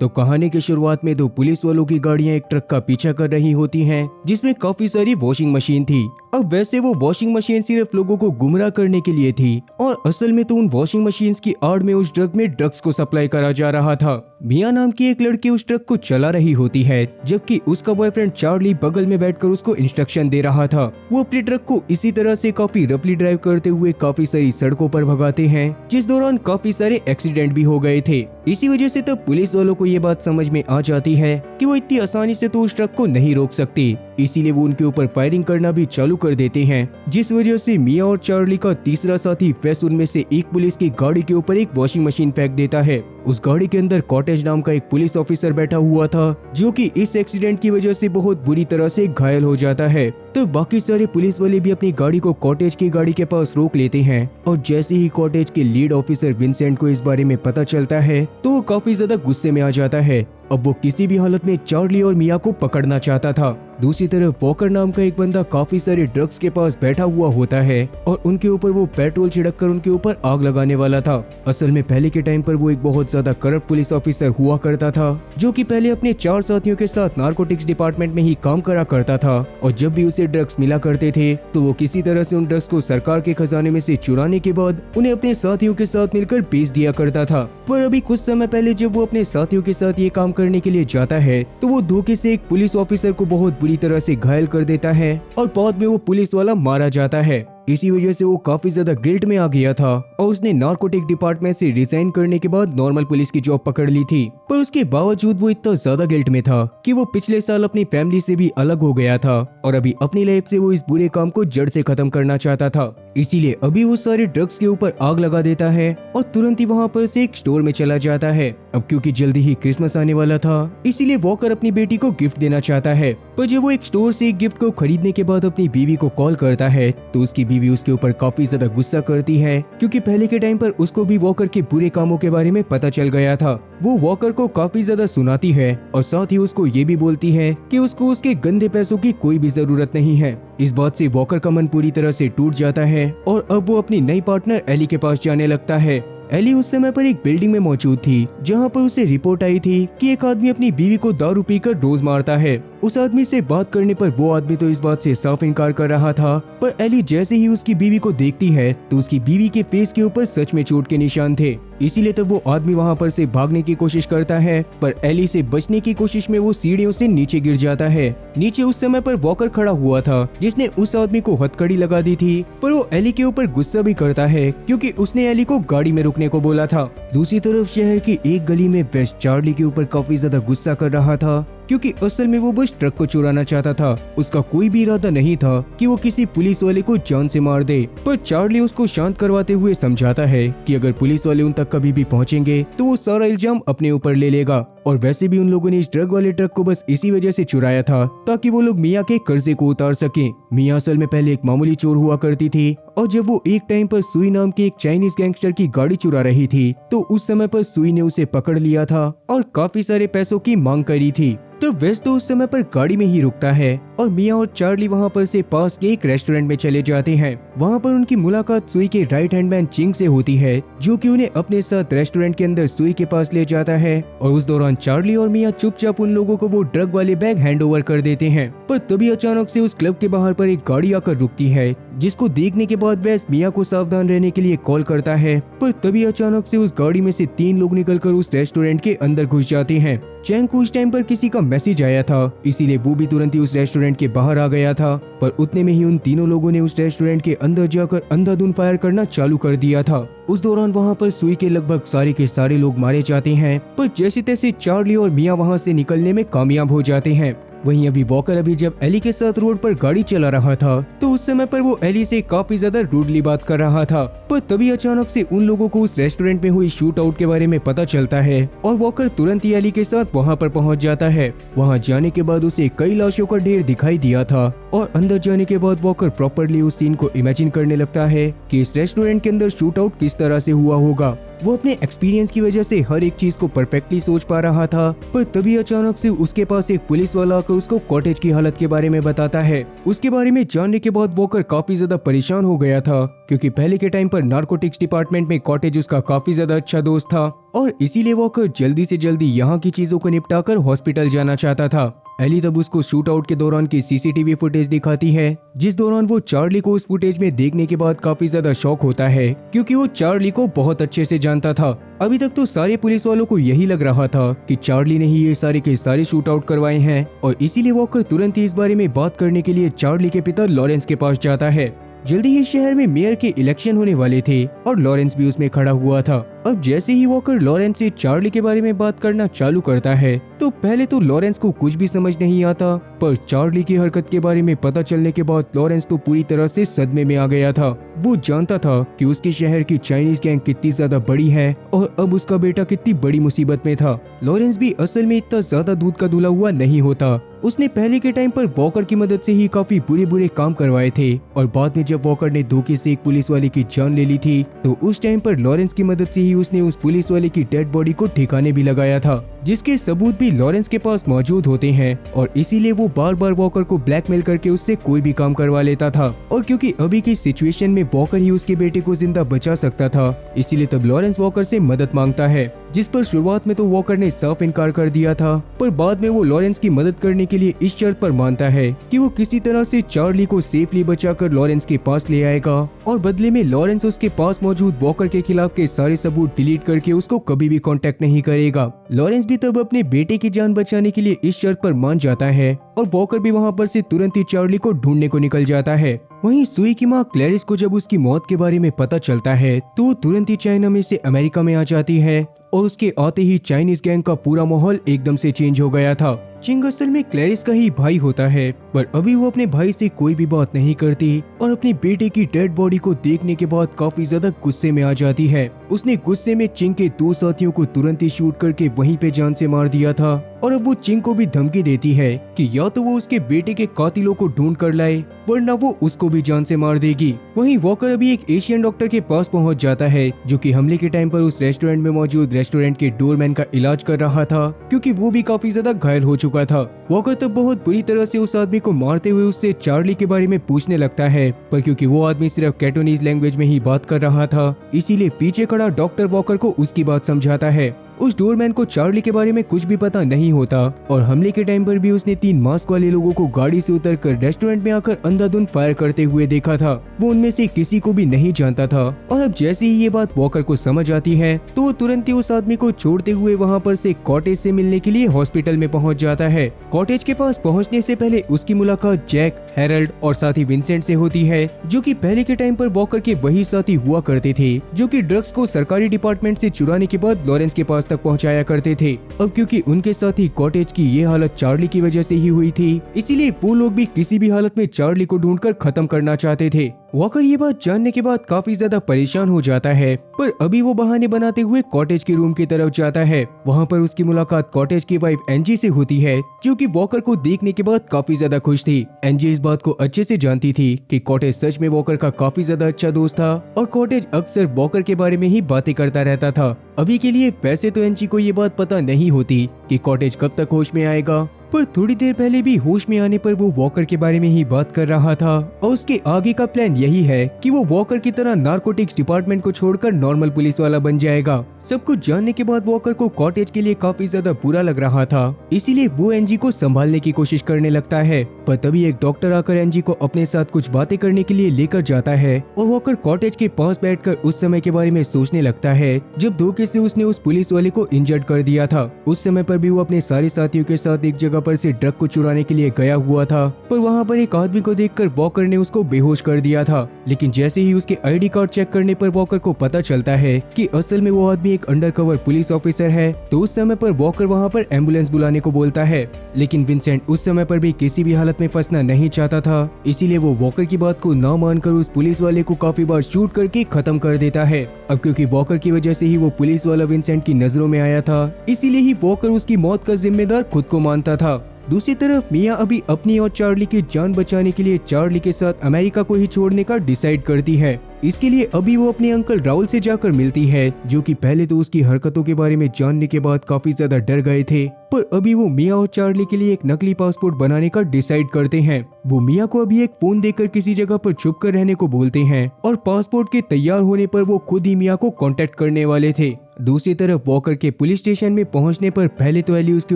तो कहानी की शुरुआत में दो पुलिस वालों की गाड़ियां एक ट्रक का पीछा कर रही होती हैं, जिसमें काफी सारी वॉशिंग मशीन थी। अब वैसे वो वॉशिंग मशीन सिर्फ लोगों को गुमराह करने के लिए थी और असल में तो उन वॉशिंग मशीन्स की आड़ में उस ट्रक में ड्रग्स को सप्लाई करा जा रहा था। मिया नाम की एक लड़की उस ट्रक को चला रही होती है, जबकि उसका बॉयफ्रेंड चार्ली बगल में बैठकर उसको इंस्ट्रक्शन दे रहा था। वो अपने ट्रक को इसी तरह से काफी रफली ड्राइव करते हुए काफी सारी सड़कों पर भगाते हैं, जिस दौरान काफी सारे एक्सीडेंट भी हो गए थे। इसी वजह से तब पुलिस वालों को ये बात समझ में आ जाती है कि वो इतनी आसानी से तो उस ट्रक को नहीं रोक सकती, इसीलिए वो उनके ऊपर फायरिंग करना भी चालू कर देते हैं, जिस वजह से मिया और चार्ली का तीसरा साथी वेस उनमें से एक पुलिस की गाड़ी के ऊपर एक वॉशिंग मशीन फेंक देता है। उस गाड़ी के अंदर कॉटेज नाम का एक पुलिस ऑफिसर बैठा हुआ था, जो कि इस एक्सीडेंट की वजह से बहुत बुरी तरह से घायल हो जाता है। तो बाकी सारे पुलिस वाले भी अपनी गाड़ी को कॉटेज की गाड़ी के पास रोक लेते हैं और जैसे ही कॉटेज के लीड ऑफिसर विंसेंट को इस बारे में पता चलता है तो वो काफी ज्यादा गुस्से में आ जाता है। अब वो किसी भी हालत में चार्ली और मिया को पकड़ना चाहता था। दूसरी तरफ वॉकर नाम का एक बंदा काफी सारे ड्रग्स के पास बैठा हुआ होता है और उनके ऊपर वो पेट्रोल छिड़क कर उनके ऊपर आग लगाने वाला था। असल में पहले के टाइम पर वो एक बहुत ज्यादा करप्ट पुलिस ऑफिसर हुआ करता था, जो कि पहले अपने 4 साथियों के साथ नारकोटिक्स डिपार्टमेंट में ही काम करा करता था और जब भी उसे ड्रग्स मिला करते थे तो वो किसी तरह से उन ड्रग्स को सरकार के खजाने में से चुराने के बाद उन्हें अपने साथियों के साथ मिलकर बेच दिया करता था। पर अभी कुछ समय पहले जब वो अपने साथियों के साथ ये काम करने के लिए जाता है तो वो धोखे से एक पुलिस ऑफिसर को बहुत बुरी तरह से घायल कर देता है और बाद में वो पुलिस वाला मारा जाता है। इसी वजह से वो काफी ज्यादा गिल्ट में आ गया था और उसने नारकोटिक डिपार्टमेंट से रिजाइन करने के बाद नॉर्मल पुलिस की जॉब पकड़ ली थी। पर उसके बावजूद वो इतना ज्यादा गिल्ट में था कि वो पिछले साल अपनी फैमिली से भी अलग हो गया था और अभी अपनी लाइफ से वो इस बुरे काम को जड़ से खत्म करना चाहता था। इसीलिए अभी वो सारे ड्रग्स के ऊपर आग लगा देता है और तुरंत ही वहाँ पर से एक स्टोर में चला जाता है। अब क्योंकि जल्दी ही क्रिसमस आने वाला था, इसीलिए वॉकर अपनी बेटी को गिफ्ट देना चाहता है। पर जब वो एक स्टोर से एक गिफ्ट को खरीदने के बाद अपनी बीवी को कॉल करता है तो उसकी बीवी उसके ऊपर काफी ज्यादा गुस्सा करती है, क्योंकि पहले के टाइम पर उसको भी वॉकर के बुरे कामों के बारे में पता चल गया था। वो वॉकर को काफी ज्यादा सुनाती है और साथ ही उसको ये भी बोलती है कि उसको उसके गंदे पैसों की कोई भी जरूरत नहीं है। इस बात से वॉकर का मन पूरी तरह से टूट जाता है और अब वो अपनी नई पार्टनर एली के पास जाने लगता है। एली उस समय पर एक बिल्डिंग में मौजूद थी, जहां पर उसे रिपोर्ट आई थी कि एक आदमी अपनी बीवी को दारू पीकर रोज मारता है। उस आदमी से बात करने पर वो आदमी तो इस बात से साफ इनकार कर रहा था, पर एली जैसे ही उसकी बीवी को देखती है तो उसकी बीवी के फेस के ऊपर सच में चोट के निशान थे। इसीलिए तब वो आदमी वहां पर से भागने की कोशिश करता है, पर एली से बचने की कोशिश में वो सीढ़ियों से नीचे गिर जाता है। नीचे उस समय पर वॉकर खड़ा हुआ था, जिसने उस आदमी को हथकड़ी लगा दी थी, पर वो एली के ऊपर गुस्सा भी करता है क्योंकि उसने एली को गाड़ी में रुकने को बोला था। दूसरी तरफ शहर की एक गली में वेस्ट चार्ली के ऊपर काफी ज्यादा गुस्सा कर रहा था, क्योंकि असल में वो बस ट्रक को चुराना चाहता था। उसका कोई भी इरादा नहीं था कि वो किसी पुलिस वाले को जान से मार दे। पर चार्ली उसको शांत करवाते हुए समझाता है कि अगर पुलिस वाले उन तक कभी भी पहुंचेंगे तो वो सारा इल्जाम अपने ऊपर ले लेगा, और वैसे भी उन लोगों ने इस ड्रग वाले ट्रक को बस इसी वजह से चुराया था ताकि वो लोग मिया के कर्जे को उतार सके। मिया असल में पहले एक मामूली चोर हुआ करती थी और जब वो एक टाइम पर सुई नाम के एक चाइनीज गैंगस्टर की गाड़ी चुरा रही थी तो उस समय पर सुई ने उसे पकड़ लिया था और काफी सारे पैसों की मांग करी थी। तो वेस्ट तो उस समय पर गाड़ी में ही रुकता है और मिया और चार्ली वहाँ पर से पास के एक रेस्टोरेंट में चले जाते हैं। वहाँ पर उनकी मुलाकात सुई के राइट हैंड मैन चिंग से होती है, जो कि उन्हें अपने साथ रेस्टोरेंट के अंदर सुई के पास ले जाता है और उस दौरान चार्ली और मिया चुपचाप उन लोगों को वो ड्रग वाले बैग हैंड ओवर कर देते हैं। पर तभी अचानक से उस क्लब के बाहर पर एक गाड़ी आकर रुकती है, जिसको देखने के बाद वेस्ट मिया को सावधान रहने के लिए कॉल करता है। पर तभी अचानक से उस गाड़ी में से 3 लोग निकलकर उस रेस्टोरेंट के अंदर घुस जाते हैं। चैंग को उस टाइम पर किसी का मैसेज आया था, इसीलिए वो भी तुरंत ही उस रेस्टोरेंट के बाहर आ गया था। पर उतने में ही उन तीनों लोगों ने उस रेस्टोरेंट के अंदर जाकर अंधाधुंध फायर करना चालू कर दिया था। उस दौरान वहाँ पर सुई के लगभग सारे के सारे लोग मारे जाते हैं, पर जैसे तैसे चार्ली और मिया वहाँ से निकलने में कामयाब हो जाते हैं। वहीं अभी वॉकर अभी जब एली के साथ रोड पर गाड़ी चला रहा था तो उस समय पर वो एली से काफी ज्यादा रूडली बात कर रहा था। पर तभी अचानक से उन लोगों को उस रेस्टोरेंट में हुई शूट आउट के बारे में पता चलता है और वॉकर तुरंत ही एली के साथ वहां पर पहुंच जाता है। वहां जाने के बाद उसे कई लाशों का ढेर दिखाई दिया था और अंदर जाने के बाद वॉकर प्रॉपर्ली उस सीन को इमेजिन करने लगता है कि इस रेस्टोरेंट के अंदर शूट आउट किस तरह से हुआ होगा। वो अपने एक्सपीरियंस की वजह से हर एक चीज को परफेक्टली सोच पा रहा था, पर तभी अचानक से उसके पास एक पुलिस वाला आकर उसको कॉटेज की हालत के बारे में बताता है। उसके बारे में जानने के बाद वॉकर काफी ज्यादा परेशान हो गया था, क्योंकि पहले के टाइम पर नारकोटिक्स डिपार्टमेंट में कॉटेज उसका काफी ज्यादा अच्छा दोस्त था और इसीलिए वॉकर जल्दी से जल्दी यहाँ की चीजों को निपटाकर हॉस्पिटल जाना चाहता था। एली तब उसको शूट आउट के दौरान की सीसीटीवी फुटेज दिखाती है, जिस दौरान वो चार्ली को उस फुटेज में देखने के बाद काफी ज्यादा शॉक होता है, क्योंकि वो चार्ली को बहुत अच्छे से जानता था। अभी तक तो सारे पुलिस वालों को यही लग रहा था कि चार्ली ने ही ये सारे के सारे शूट आउट करवाए हैं, और इसीलिए वॉकर तुरंत ही इस बारे में बात करने के लिए चार्ली के पिता लॉरेंस के पास जाता है। जल्दी ही शहर में मेयर के इलेक्शन होने वाले थे और लॉरेंस भी उसमें खड़ा हुआ था। अब जैसे ही वॉकर लॉरेंस से चार्ली के बारे में बात करना चालू करता है, तो पहले तो लॉरेंस को कुछ भी समझ नहीं आता, पर चार्ली की हरकत के बारे में पता चलने के बाद लॉरेंस तो पूरी तरह से सदमे में आ गया था। वो जानता था कि उसके शहर की चाइनीज गैंग कितनी ज्यादा बड़ी है और अब उसका बेटा कितनी बड़ी मुसीबत में था। लॉरेंस भी असल में इतना ज्यादा दूध का धुला हुआ नहीं होता। उसने पहले के टाइम पर वॉकर की मदद से ही काफी बुरे काम करवाए थे, और बाद में जब वॉकर ने धोखे से एक पुलिस वाले की जान ले ली थी, तो उस टाइम पर लॉरेंस की मदद से ही उसने उस पुलिस वाले की डेड बॉडी को ठिकाने भी लगाया था, जिसके सबूत भी लॉरेंस के पास मौजूद होते हैं, और इसीलिए वो बार बार वॉकर को ब्लैकमेल करके उससे कोई भी काम करवा लेता था। और क्योंकि अभी की सिचुएशन में वॉकर ही उसके बेटे को जिंदा बचा सकता था, इसीलिए तब लॉरेंस वॉकर से मदद मांगता है, जिस पर शुरुआत में तो वॉकर ने साफ इनकार कर दिया था, पर बाद में वो लॉरेंस की मदद करने के लिए इस शर्त पर मानता है कि वो किसी तरह से चार्ली को सेफली बचाकर लॉरेंस के पास ले आएगा, और बदले में लॉरेंस उसके पास मौजूद वॉकर के खिलाफ के सारे सबूत डिलीट करके उसको कभी भी कांटेक्ट नहीं करेगा। लॉरेंस भी तब अपने बेटे की जान बचाने के लिए इस शर्त पर मान जाता है, और वॉकर भी वहाँ पर से तुरंत ही चार्ली को ढूंढने को निकल जाता है। वहीं सुई की माँ क्लैरिस को जब उसकी मौत के बारे में पता चलता है, तो वो तुरंत ही चाइना में से अमेरिका में आ जाती है, और उसके आते ही चाइनीज गैंग का पूरा माहौल एकदम से चेंज हो गया था। चिंग असल में क्लैरिस का ही भाई होता है, पर अभी वो अपने भाई से कोई भी बात नहीं करती, और अपने बेटे की डेड बॉडी को देखने के बाद काफी ज्यादा गुस्से में आ जाती है। उसने गुस्से में चिंग के 2 साथियों को तुरंत ही शूट करके वहीं पे जान से मार दिया था, और अब वो चिंग को भी धमकी देती है कि या तो वो उसके बेटे के कातिलों को ढूंढ कर लाए, वरना वो उसको भी जान से मार देगी। वहीं वॉकर अभी एक एशियन डॉक्टर के पास पहुंच जाता है, जो कि हमले के टाइम पर उस रेस्टोरेंट में मौजूद रेस्टोरेंट के डोरमैन का इलाज कर रहा था, क्योंकि वो भी काफी ज्यादा घायल हो चुका था। वॉकर तो बहुत बुरी तरह से उस आदमी को मारते हुए उससे चार्ली के बारे में पूछने लगता है, पर क्योंकि वो आदमी सिर्फ कैटोनीज लैंग्वेज में ही बात कर रहा था, इसीलिए पीछे खड़ा डॉक्टर वॉकर को उसकी बात समझाता है। उस डोरमैन को चार्ली के बारे में कुछ भी पता नहीं होता, और हमले के टाइम पर भी उसने 3 मास्क वाले लोगों को गाड़ी से उतरकर रेस्टोरेंट में आकर अंधाधुंध फायर करते हुए देखा था। वो उनमें से किसी को भी नहीं जानता था, और अब जैसे ही ये बात वॉकर को समझ आती है, तो वो तुरंत ही उस आदमी को छोड़ते हुए वहाँ पर से कॉटेज से मिलने के लिए हॉस्पिटल में पहुँच जाता है। कॉटेज के पास पहुँचने से पहले उसकी मुलाकात जैक, हेरल्ड और साथी विंसेंट से होती है, जो कि पहले के टाइम पर वॉकर के वही साथी हुआ करते थे, जो कि ड्रग्स को सरकारी डिपार्टमेंट से चुराने के बाद लॉरेंस के पास तक पहुंचाया करते थे। अब क्योंकि उनके साथी कॉटेज की ये हालत चार्ली की वजह से ही हुई थी, इसीलिए वो लोग भी किसी भी हालत में चार्ली को ढूंढकर खत्म करना चाहते थे। वॉकर ये बात जानने के बाद काफी ज्यादा परेशान हो जाता है, पर अभी वो बहाने बनाते हुए कॉटेज के रूम की तरफ जाता है। वहाँ पर उसकी मुलाकात कॉटेज की वाइफ एंजी से होती है, जो कि वॉकर को देखने के बाद काफी ज्यादा खुश थी। एंजी इस बात को अच्छे से जानती थी कि कॉटेज सच में वॉकर का काफी ज्यादा अच्छा दोस्त था, और कॉटेज अक्सर वॉकर के बारे में ही बातें करता रहता था। अभी के लिए वैसे तो एंजी को ये बात पता नहीं होती कि कॉटेज कब तक होश में आएगा, पर थोड़ी देर पहले भी होश में आने पर वो वॉकर के बारे में ही बात कर रहा था, और उसके आगे का प्लान यही है कि वो वॉकर की तरह नारकोटिक्स डिपार्टमेंट को छोड़कर नॉर्मल पुलिस वाला बन जाएगा। सब कुछ जानने के बाद वॉकर को कॉटेज के लिए काफी ज्यादा बुरा लग रहा था, इसीलिए वो एंजी को संभालने की कोशिश करने लगता है। पर तभी एक डॉक्टर आकर एंजी को अपने साथ कुछ बातें करने के लिए लेकर जाता है, और वॉकर कॉटेज के पास बैठकर उस समय के बारे में सोचने लगता है जब धोखे से उसने उस पुलिस वाले को इंजर्ड कर दिया था। उस समय पर भी वो अपने सारे साथियों के साथ एक जगह पर से ड्रग को चुराने के लिए गया हुआ था, पर वहाँ पर एक आदमी को देखकर वॉकर ने उसको बेहोश कर दिया था। लेकिन जैसे ही उसके आईडी कार्ड चेक करने पर वॉकर को पता चलता है कि असल में वो आदमी एक अंडरकवर पुलिस ऑफिसर है, तो उस समय पर वॉकर वहाँ पर एम्बुलेंस बुलाने को बोलता है। लेकिन विंसेंट उस समय पर भी किसी भी हालत में फंसना नहीं चाहता था, इसीलिए वो वॉकर की बात को न मानकर उस पुलिस वाले को काफी बार शूट करके खत्म कर देता है। अब क्योंकि वॉकर की वजह से ही वो पुलिस वाला विंसेंट की नजरों में आया था, इसीलिए ही वॉकर उसकी मौत का जिम्मेदार खुद को मानता था। दूसरी तरफ मिया अभी अपनी और चार्ली की जान बचाने के लिए चार्ली के साथ अमेरिका को ही छोड़ने का डिसाइड करती है। इसके लिए अभी वो अपने अंकल राहुल से जाकर मिलती है, जो कि पहले तो उसकी हरकतों के बारे में जानने के बाद काफी ज्यादा डर गए थे, पर अभी वो मिया और चार्ली के लिए एक नकली पासपोर्ट बनाने का डिसाइड करते हैं। वो मिया को अभी एक फोन देकर किसी जगह पर छुप कर रहने को बोलते हैं और पासपोर्ट के तैयार होने पर वो खुद ही मिया को कांटेक्ट करने वाले थे। दूसरी तरफ वॉकर के पुलिस स्टेशन में पहुंचने पर पहले तो एली उसके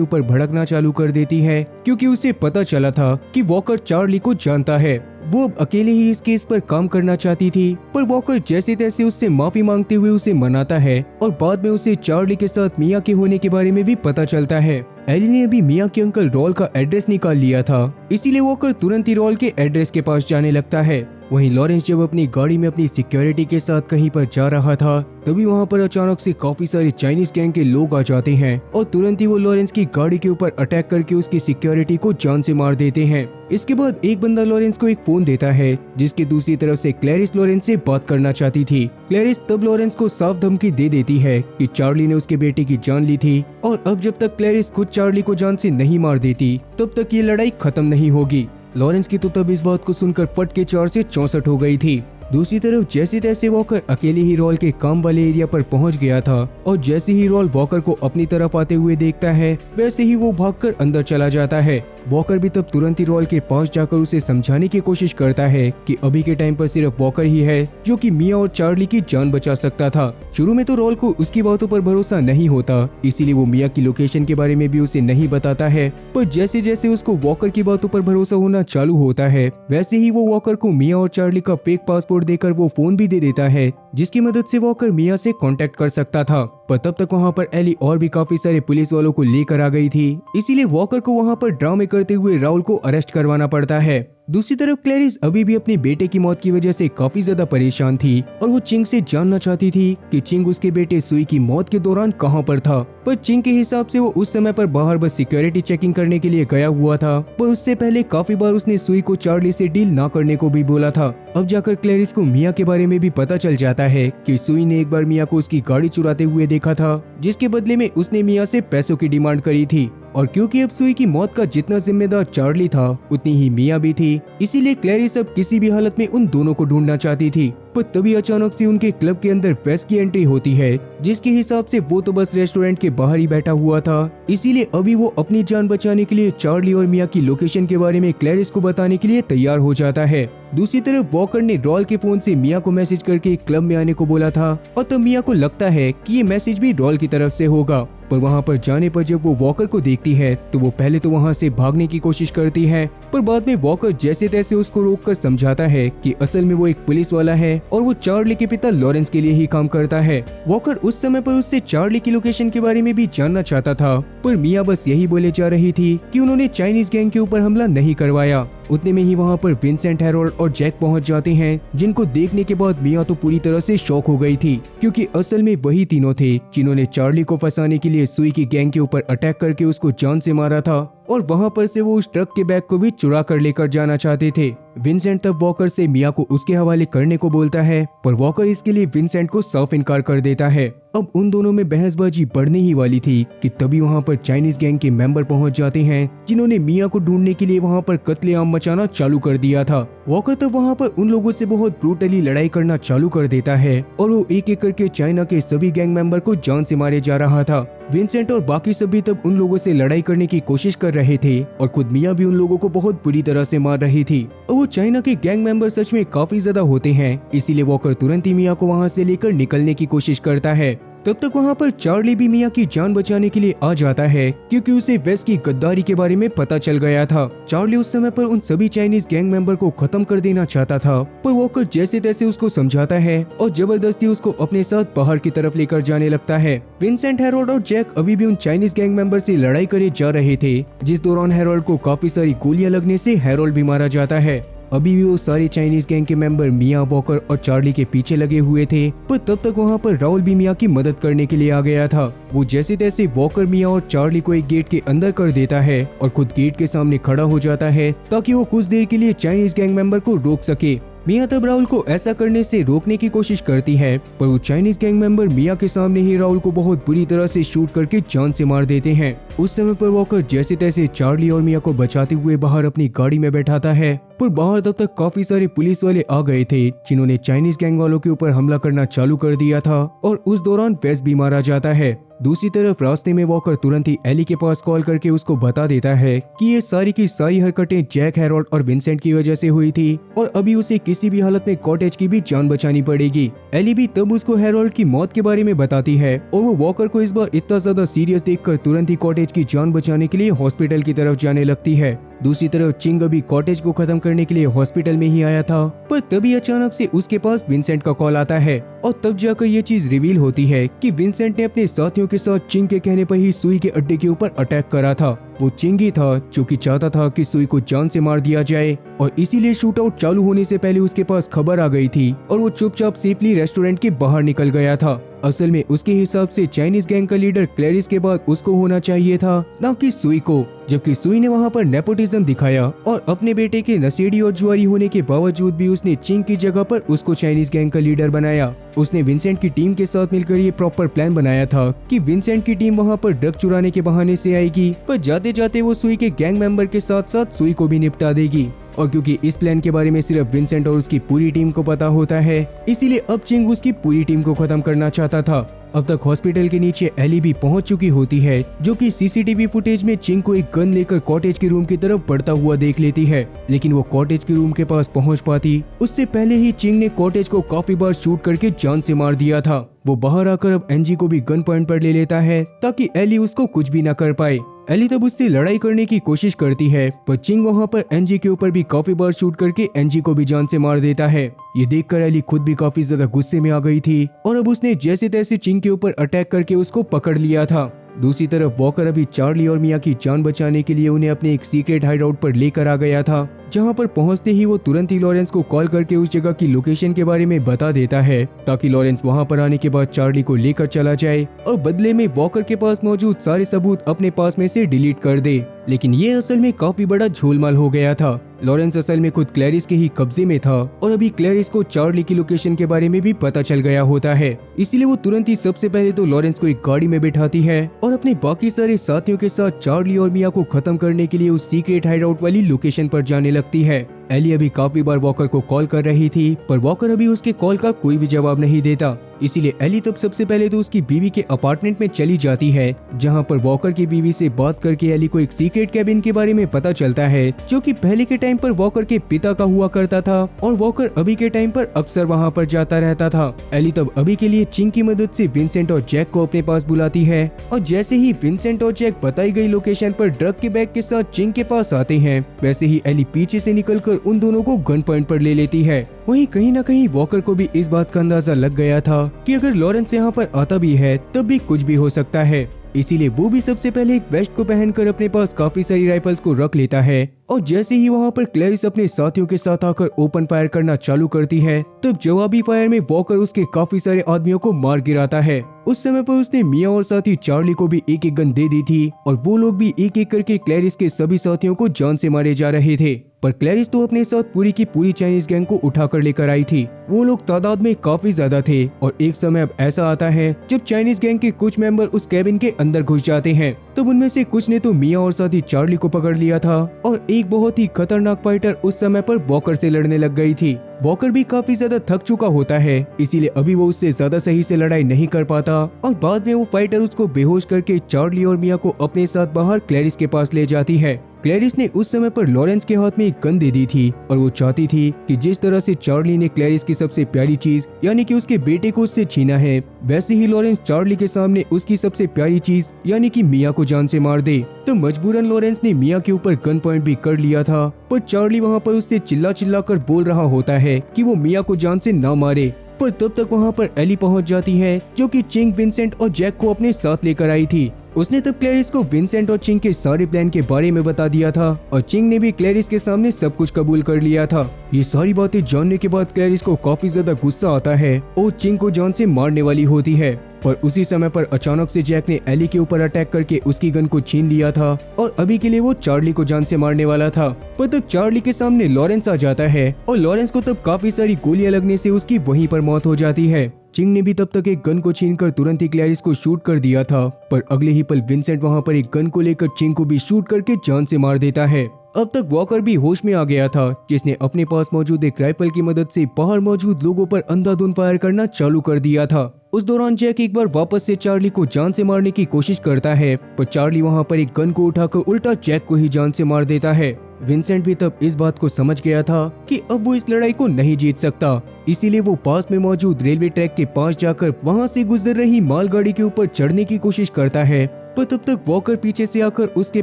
ऊपर भड़कना चालू कर देती है, क्योंकि उसे पता चला था कि वॉकर चार्ली को जानता है। वो अब अकेले ही इस केस पर काम करना चाहती थी, पर वॉकर जैसे तैसे उससे माफी मांगते हुए उसे मनाता है और बाद में उसे चार्ली के साथ मिया के होने के बारे में भी पता चलता है। एली ने अभी मिया के अंकल रॉल का एड्रेस निकाल लिया था, इसीलिए वॉकर तुरंत ही रॉल के एड्रेस के पास जाने लगता है। वहीं लॉरेंस जब अपनी गाड़ी में अपनी सिक्योरिटी के साथ कहीं पर जा रहा था, तभी वहां पर अचानक से काफी सारे चाइनीज गैंग के लोग आ जाते हैं और तुरंत ही वो लॉरेंस की गाड़ी के ऊपर अटैक करके उसकी सिक्योरिटी को जान से मार देते हैं। इसके बाद एक बंदा लॉरेंस को एक फोन देता है, जिसकी दूसरी तरफ से क्लैरिस लॉरेंस से बात करना चाहती थी। क्लैरिस तब लॉरेंस को साफ धमकी दे देती है कि चार्ली ने उसके बेटे की जान ली थी और अब जब तक क्लैरिस खुद चार्ली को जान से नहीं मार देती, तब तक ये लड़ाई खत्म नहीं होगी। लॉरेंस की तो तब इस बात को सुनकर फट के 4 से 64 हो गई थी। दूसरी तरफ जैसे तैसे वॉकर अकेले ही रॉल के काम वाले एरिया पर पहुंच गया था और जैसे ही रॉल वॉकर को अपनी तरफ आते हुए देखता है, वैसे ही वो भागकर अंदर चला जाता है। वॉकर भी तब तुरंत ही रॉल के पास जाकर उसे समझाने की कोशिश करता है कि अभी के टाइम पर सिर्फ वॉकर ही है जो कि मिया और चार्ली की जान बचा सकता था। शुरू में तो रॉल को उसकी बातों पर भरोसा नहीं होता, इसीलिए वो मिया की लोकेशन के बारे में भी उसे नहीं बताता है, पर जैसे जैसे उसको वॉकर की बातों पर भरोसा होना चालू होता है, वैसे ही वो वॉकर को मिया और चार्ली का फेक पासपोर्ट देकर वो फोन भी दे देता है, जिसकी मदद से वॉकर मिया से कांटेक्ट कर सकता था। पर तब तक वहां पर एली और भी काफी सारे पुलिस वालों को लेकर आ गई थी, इसीलिए वॉकर को वहां पर ड्रामे करते हुए राहुल को अरेस्ट करवाना पड़ता है। दूसरी तरफ क्लैरिस अभी भी अपने बेटे की मौत की वजह से काफी ज्यादा परेशान थी और वो चिंग से जानना चाहती थी कि चिंग उसके बेटे सुई की मौत के दौरान कहां पर था। पर चिंग के हिसाब से वो उस समय पर बाहर बस सिक्योरिटी चेकिंग करने के लिए गया हुआ था, पर उससे पहले काफी बार उसने सुई को चार्ली से डील ना करने को भी बोला था। अब जाकर क्लैरिस को मिया के बारे में भी पता चल जाता है कि सुई ने एक बार मिया को उसकी गाड़ी चुराते हुए देखा था, जिसके बदले में उसने मिया से पैसों की डिमांड करी थी। और क्योंकि अब सुई की मौत का जितना जिम्मेदार चार्ली था, उतनी ही मिया भी थी, इसीलिए क्लैरिस अब किसी भी हालत में उन दोनों को ढूंढना चाहती थी। पर तभी अचानक से उनके क्लब के अंदर वेस की एंट्री होती है, जिसके हिसाब से वो तो बस रेस्टोरेंट के बाहर ही बैठा हुआ था, इसीलिए अभी वो अपनी जान बचाने के लिए चार्ली और मिया की लोकेशन के बारे में क्लैरिस को बताने के लिए तैयार हो जाता है। दूसरी तरफ वॉकर ने रॉल के फोन से मिया को मैसेज करके क्लब में आने को बोला था और तब मिया को लगता है कि ये मैसेज भी रॉल की तरफ से होगा। पर वहां पर जाने पर जब वो वॉकर को देखती है तो वो पहले तो वहां से भागने की कोशिश करती है, पर बाद में वॉकर जैसे तैसे उसको रोककर समझाता है कि असल में वो एक पुलिस वाला है और वो चार्ली के पिता लॉरेंस के लिए ही काम करता है। वॉकर उस समय पर उससे चार्ली की लोकेशन के बारे में भी जानना चाहता था, पर मिया बस यही बोले जा रही थी कि उन्होंने चाइनीज गैंग के ऊपर हमला नहीं करवाया। उतने में ही वहाँ पर विंसेंट, हैरोल्ड और जैक पहुँच जाते हैं, जिनको देखने के बाद मिया तो पूरी तरह से शॉक हो गई थी, क्योंकि असल में वही तीनों थे जिन्होंने चार्ली को फंसाने के लिए सुई की गैंग के ऊपर अटैक करके उसको जान से मारा था और वहां पर से वो उस ट्रक के बैग को भी चुरा कर लेकर जाना चाहते थे। विंसेंट तब वॉकर से मिया को उसके हवाले करने को बोलता है, पर वॉकर इसके लिए विंसेंट को साफ इनकार कर देता है। अब उन दोनों में बहसबाजी बढ़ने ही वाली थी कि तभी वहां पर चाइनीज गैंग के मेंबर पहुंच जाते हैं, जिन्होंने मिया को ढूंढने के लिए वहां पर कत्लेआम मचाना चालू कर दिया था। वॉकर तब वहां पर उन लोगों से बहुत ब्रूटली लड़ाई करना चालू कर देता है और वो एक एक करके चाइना के सभी गैंग मेंबर को जान से मारे जा रहा था। विंसेंट और बाकी सभी तब उन लोगों से लड़ाई करने की कोशिश कर रहे थे और खुद मिया भी उन लोगों को बहुत बुरी तरह से मार रही थी। और वो चाइना के गैंग मेंबर सच में काफी ज्यादा होते हैं, इसीलिए वॉकर तुरंत ही मिया को वहां से लेकर निकलने की कोशिश करता है। तब तक वहां पर चार्ली भी मिया की जान बचाने के लिए आ जाता है, क्योंकि उसे वेस की गद्दारी के बारे में पता चल गया था। चार्ली उस समय पर उन सभी चाइनीज गैंग मेंबर को खत्म कर देना चाहता था, पर वॉकर जैसे तैसे उसको समझाता है और जबरदस्ती उसको अपने साथ बाहर की तरफ लेकर जाने लगता है। विंसेंट, हैरोल्ड और जैक अभी भी उन चाइनीज गैंग मेंबर से लड़ाई करे जा रहे थे, जिस दौरान हैरोल्ड को काफी सारी गोलियां लगने से हैरोल्ड भी मारा जाता है। अभी भी वो सारे चाइनीज गैंग के मेंबर मिया, वॉकर और चार्ली के पीछे लगे हुए थे, पर तब तक वहाँ पर राहुल भी मिया की मदद करने के लिए आ गया था। वो जैसे तैसे वॉकर, मिया और चार्ली को एक गेट के अंदर कर देता है और खुद गेट के सामने खड़ा हो जाता है ताकि वो कुछ देर के लिए चाइनीज गैंग मेंबर को रोक सके। मिया तब राहुल को ऐसा करने से रोकने की कोशिश करती है, पर वो चाइनीज गैंग मेंबर मिया के सामने ही राहुल को बहुत बुरी तरह से शूट करके जान से मार देते हैं। उस समय पर वॉकर जैसे तैसे चार्ली और मिया को बचाते हुए बाहर अपनी गाड़ी में बैठाता है पर बाहर तब तक काफी सारे पुलिस वाले आ गए थे जिन्होंने चाइनीज गैंग वालों के ऊपर हमला करना चालू कर दिया था और उस दौरान वेस्ट भी मारा जाता है। दूसरी तरफ रास्ते में वॉकर तुरंत ही एली के पास कॉल करके उसको बता देता है कि ये सारी की सारी हरकतें जैक, हैरोल्ड और विंसेंट की वजह से हुई थी और अभी उसे किसी भी हालत में कॉटेज की भी जान बचानी पड़ेगी। एली भी तब उसको हैरोल्ड की मौत के बारे में बताती है और वो वॉकर को इस बार इतना ज्यादा सीरियस देखकर तुरंत ही कॉटेज की जान बचाने के लिए हॉस्पिटल की तरफ जाने लगती है। दूसरी तरफ चिंग अभी कॉटेज को खत्म करने के लिए हॉस्पिटल में ही आया था, पर तभी अचानक से उसके पास विंसेंट का कॉल आता है और तब जाकर ये चीज रिवील होती है कि विंसेंट ने अपने साथियों के साथ चिंग के कहने पर ही सुई के अड्डे के ऊपर अटैक करा था। वो चिंग ही था जो कि चाहता था कि सुई को जान से मार दिया जाए और इसीलिए शूट आउट चालू होने से पहले उसके पास खबर आ गई थी और वो चुपचाप सेफली रेस्टोरेंट के बाहर निकल गया था। असल में उसके हिसाब से चाइनीज गैंग का लीडर क्लैरिस के बाद उसको होना चाहिए था, ना कि सुई को, जबकि सुई ने वहाँ पर नेपोटिज्म दिखाया और अपने बेटे के नशेड़ी और जुआरी होने के बावजूद भी उसने चिंग की जगह पर उसको चाइनीज गैंग का लीडर बनाया। उसने विंसेंट की टीम के साथ मिलकर ये प्रॉपर प्लान बनाया था कि विंसेंट की टीम वहाँ पर ड्रग चुराने के बहाने से आएगी, पर जाते जाते वो सुई के गैंग मेंबर के साथ साथ सुई को भी निपटा देगी। और क्योंकि इस प्लान के बारे में सिर्फ विंसेंट और उसकी पूरी टीम को पता होता है, इसीलिए अब चिंग उसकी पूरी टीम को खत्म करना चाहता था। अब तक हॉस्पिटल के नीचे एली भी पहुंच चुकी होती है, जो कि सीसीटीवी फुटेज में चिंग को एक गन लेकर कॉटेज के रूम की तरफ बढ़ता हुआ देख लेती है, लेकिन वो कॉटेज के रूम के पास पहुंच पाती उससे पहले ही चिंग ने कॉटेज को काफी बार शूट करके जान से मार दिया था। वो बाहर आकर अब एनजी को भी गन पॉइंट पर ले लेता है ताकि एली उसको कुछ भी न कर पाए। एली तब उससे लड़ाई करने की कोशिश करती है, पर चिंग वहाँ पर एनजी के ऊपर भी काफी बार शूट करके एनजी को भी जान से मार देता है। ये देखकर एली खुद भी काफी ज्यादा गुस्से में आ गई थी और अब उसने जैसे तैसे चिंग के ऊपर अटैक करके उसको पकड़ लिया था। दूसरी तरफ वॉकर अभी चार्ली और मिया की जान बचाने के लिए उन्हें अपने एक सीक्रेट हाइडआउट पर लेकर आ गया था, जहां पर पहुंचते ही वो तुरंत ही लॉरेंस को कॉल करके उस जगह की लोकेशन के बारे में बता देता है ताकि लॉरेंस वहां पर आने के बाद चार्ली को लेकर चला जाए और बदले में वॉकर के पास मौजूद सारे सबूत अपने पास में से डिलीट कर दे। लेकिन ये असल में काफी बड़ा झोलमाल हो गया था। लॉरेंस असल में खुद क्लैरिस के ही कब्जे में था और अभी क्लैरिस को चार्ली की लोकेशन के बारे में भी पता चल गया होता है, इसलिए वो तुरंत ही सबसे पहले तो लॉरेंस को एक गाड़ी में बिठाती है और अपने बाकी सारे साथियों के साथ चार्ली और मिया को खत्म करने के लिए उस सीक्रेट हाइडआउट वाली लोकेशन पर जाने लगती है। एली अभी काफी बार वॉकर को कॉल कर रही थी, पर वॉकर अभी उसके कॉल का कोई भी जवाब नहीं देता, इसीलिए एली तब सबसे पहले तो उसकी बीवी के अपार्टमेंट में चली जाती है, जहां पर वॉकर की बीवी से बात करके एली को एक सीक्रेट कैबिन के बारे में पता चलता है, जो कि पहले के टाइम पर वॉकर के पिता का हुआ करता था और वॉकर अभी के टाइम पर अक्सर वहां पर जाता रहता था। एली तब अभी के लिए चिंग की मदद से विंसेंट और जैक को अपने पास बुलाती है और जैसे ही विंसेंट और जैक बताई गई लोकेशन पर ड्रग के बैग के साथ चिंग के पास आते हैं, वैसे ही एली पीछे से निकलकर उन दोनों को गन पॉइंट पर ले लेती है। वहीं कहीं न कहीं वॉकर को भी इस बात का अंदाजा लग गया था कि अगर लॉरेंस यहाँ पर आता भी है तब भी कुछ भी हो सकता है, इसीलिए वो भी सबसे पहले एक वेस्ट को पहनकर अपने पास काफी सारी राइफल्स को रख लेता है और जैसे ही वहाँ पर क्लैरिस अपने साथियों के साथ आकर ओपन फायर करना चालू करती है, तब जवाबी फायर में वॉकर उसके काफी सारे आदमियों को मार गिराता है। उस समय पर उसने मिया और साथी चार्ली को भी एक एक गन दे दी थी और वो लोग भी एक एक करके क्लैरिस के सभी साथियों को जान से मारे जा रहे थे, पर क्लैरिस तो अपने साथ पूरी की पूरी चाइनीज गैंग को उठाकर लेकर आई थी। वो लोग तादाद में काफी ज्यादा थे और एक समय अब ऐसा आता है जब चाइनीज गैंग के कुछ मेंबर उस कैबिन के अंदर घुस जाते हैं, तब उनमें से कुछ ने तो मिया और साथी चार्ली को पकड़ लिया था और एक बहुत ही खतरनाक फाइटर उस समय पर वॉकर से लड़ने लग गई थी। वॉकर भी काफी ज्यादा थक चुका होता है, इसीलिए अभी वो उससे ज्यादा सही से लड़ाई नहीं कर पाता और बाद में वो फाइटर उसको बेहोश करके चार्ली और मिया को अपने साथ बाहर क्लैरिस के पास ले जाती है। क्लैरिस ने उस समय पर लॉरेंस के हाथ में एक गन दे दी थी और वो चाहती थी कि जिस तरह से चार्ली ने क्लैरिस की सबसे प्यारी चीज यानी कि उसके बेटे को उससे छीना है, वैसे ही लॉरेंस चार्ली के सामने उसकी सबसे प्यारी चीज यानी कि मिया को जान से मार दे। तो मजबूरन लॉरेंस ने मिया के ऊपर गन पॉइंट भी कर लिया था, पर चार्ली वहाँ पर उससे चिल्ला चिल्ला कर बोल रहा होता है कि वो मिया को जान से ना मारे। पर तब तक वहाँ पर एली पहुँच जाती है, जो कि चिंग, विंसेंट और जैक को अपने साथ लेकर आई थी। उसने तब क्लैरिस को विंसेंट और चिंग के सारे प्लान के बारे में बता दिया था और चिंग ने भी क्लैरिस के सामने सब कुछ कबूल कर लिया था। ये सारी बातें जानने के बाद क्लैरिस को काफी ज्यादा गुस्सा आता है और चिंग को जान से मारने वाली होती है, पर उसी समय पर अचानक से जैक ने एली के ऊपर अटैक करके उसकी गन को छीन लिया था और अभी के लिए वो चार्ली को जान से मारने वाला था। पर तब चार्ली के सामने लॉरेंस आ जाता है और लॉरेंस को तब काफी सारी गोलियां लगने से उसकी वहीं पर मौत हो जाती है। चिंग ने भी तब तक एक गन को छीनकर तुरंत ही क्लैरिस को शूट कर दिया था, पर अगले ही पल विंसेंट वहां पर एक गन को लेकर चिंग को भी शूट करके जान से मार देता है। अब तक वॉकर भी होश में आ गया था, जिसने अपने पास मौजूद एक राइफल की मदद से बाहर मौजूद लोगों पर अंधाधुंध फायर करना चालू कर दिया था। उस दौरान जैक एक बार वापस से चार्ली को जान से मारने की कोशिश करता है, पर चार्ली वहां पर एक गन को उठाकर उल्टा जैक को ही जान से मार देता है। विंसेंट भी तब इस बात को समझ गया था कि अब वो इस लड़ाई को नहीं जीत सकता, इसीलिए वो पास में मौजूद रेलवे ट्रैक के पास जाकर वहां से गुजर रही मालगाड़ी के ऊपर चढ़ने की कोशिश करता है, पर तब तक वॉकर पीछे से आकर उसके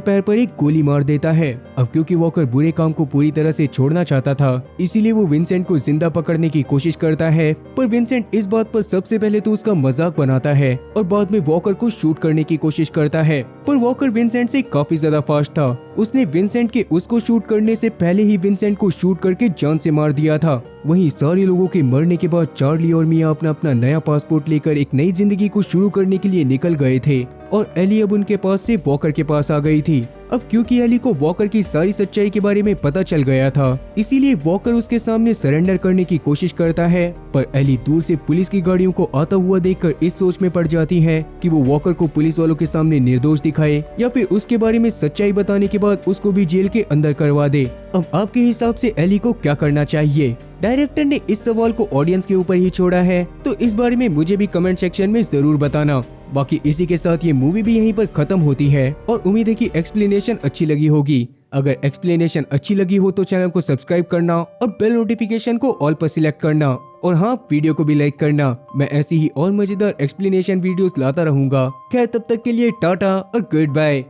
पैर पर एक गोली मार देता है। अब क्योंकि वॉकर बुरे काम को पूरी तरह से छोड़ना चाहता था, इसीलिए वो विंसेंट को जिंदा पकड़ने की कोशिश करता है, पर विंसेंट इस बात पर सबसे पहले तो उसका मजाक बनाता है और बाद में वॉकर को शूट करने की कोशिश करता है। पर वॉकर विंसेंट से काफी ज्यादा फास्ट था, उसने विंसेंट के उसको शूट करने से पहले ही विंसेंट को शूट करके जान से मार दिया था। वहीं सारे लोगों के मरने के बाद चार्ली और मिया अपना अपना नया पासपोर्ट लेकर एक नई जिंदगी को शुरू करने के लिए निकल गए थे और एली अब उनके पास से वॉकर के पास आ गई थी। अब क्योंकि एली को वॉकर की सारी सच्चाई के बारे में पता चल गया था, इसीलिए वॉकर उसके सामने सरेंडर करने की कोशिश करता है, पर एली दूर से पुलिस की गाड़ियों को आता हुआ देखकर इस सोच में पड़ जाती है कि वो वॉकर को पुलिस वालों के सामने निर्दोष दिखाए या फिर उसके बारे में सच्चाई बताने के बाद उसको भी जेल के अंदर करवा दे। अब आपके हिसाब से एली को क्या करना चाहिए? डायरेक्टर ने इस सवाल को ऑडियंस के ऊपर ही छोड़ा है, तो इस बारे में मुझे भी कमेंट सेक्शन में जरूर बताना। बाकी इसी के साथ ये मूवी भी यहीं पर खत्म होती है और उम्मीद है कि एक्सप्लेनेशन अच्छी लगी होगी। अगर एक्सप्लेनेशन अच्छी लगी हो तो चैनल को सब्सक्राइब करना और बेल नोटिफिकेशन को ऑल पर सिलेक्ट करना, और हाँ, वीडियो को भी लाइक करना। मैं ऐसी ही और मजेदार एक्सप्लेनेशन वीडियोस लाता रहूंगा। खैर, तब तक के लिए टाटा और गुड बाय।